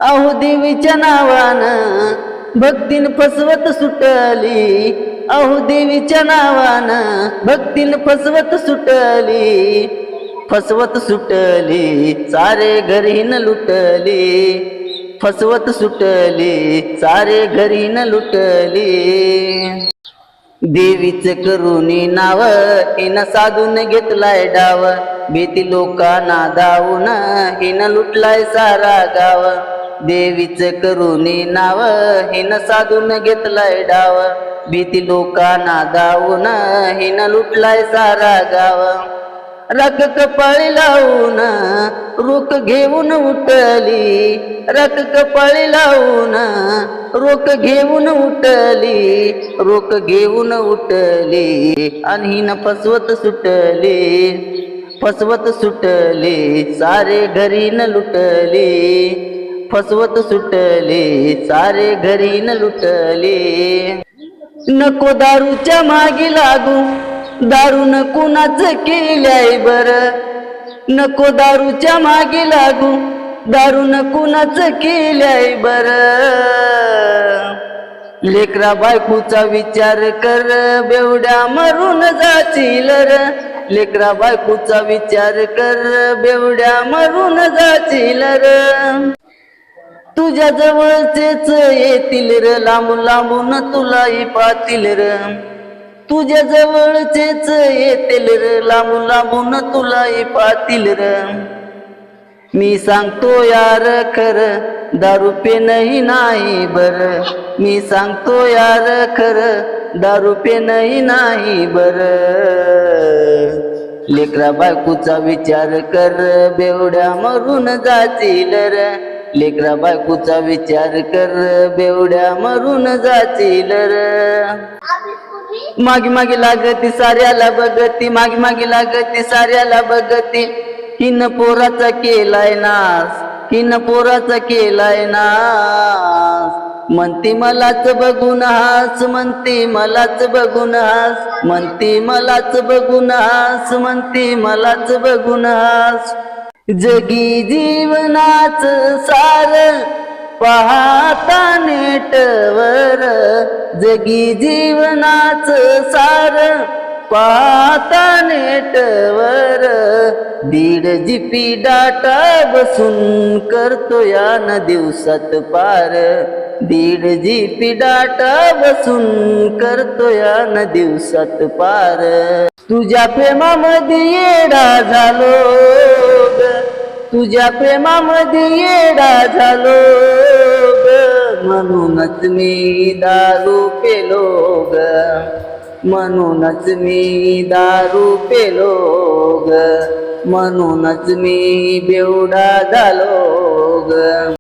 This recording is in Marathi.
अहो देवीच्या नावानं भक्तीन फसवत सुटली, अहो देवीच्या नावानं भक्तीन फसवत सुटली, फसवत सुटली सारे घरीन लुटली, फसवत सुटली सारे घरीन लुटली. देवीच करुणी नाव हिन साधून घेतलाय डाव, भीती लोकांना दावून हिन लुटलाय सारा गाव. देवीच करुणी नाव हिन साधून घेतलाय डाव, भीती लोकांना दावून हिन लुटलाय सारा गाव. रक कपाळी लावून रोक घेऊन उठली, रक कपाळी लावून रोक घेऊन उठली, रोक घेऊन उठली आणि हिन फसवत सुटली, फसवत सुटली सारे घरीन लुटली, फसवत सुटली सारे घरीन लुटली. नको दारूच्या मागे लागू, दारू न कुणाच केल्याय बर, नको दारूच्या मागे लागू, दारू न कुणाच केल्याय बर. लेकरा बायकोचा विचार कर, बेवड्या मरून जाशील र, लेकरा बायकोचा विचार कर, बेवड्या मरून जाशील र. तुझ्या जवळचेच येतील र, लांबून लांबून तुलाही पाहतील र, तुझ्या जवळचेच येतील र, लांबून लांबून तुलाही पाहतील र. मी सांगतो यार खर, दारू पेनही नाही बर, मी सांगतो यार खर, दारू पेनही नाही बर. लेकरा बायकोचा विचार कर, बेवड्या मरून जाशील र, लेकरा बायकोचा विचार कर, बेवड्या मरून जाशील र. मागी मागी लागती साऱ्याला बघती, मागी मागी लागती साऱ्याला बघती, हिन पोराचा केलाय नास, हिन पोराचा केलाय नास. म्हणती मलाच बघून हास, म्हणती मलाच बघून हास, म्हणती मलाच बघून हास, म्हणती मलाच बघून हास. जगी जीवनाच सार पाहता नेटवर, जगी जीवनाच सार पाहता नेटवर. 1.5 GB डाटा बसून करतो या न दिवसात पार, 1.5 GB डाटा बसून करतो या न दिवसात पार. तुझ्या प्रेमामध्ये येडा झालो ग, तुझ्या प्रेमामध्ये येडा झालो ग, म्हणूनच मी दारू पेलो ग, म्हणूनच मी दारू पेलो ग, म्हणूनच मी बेवडा झालो ग.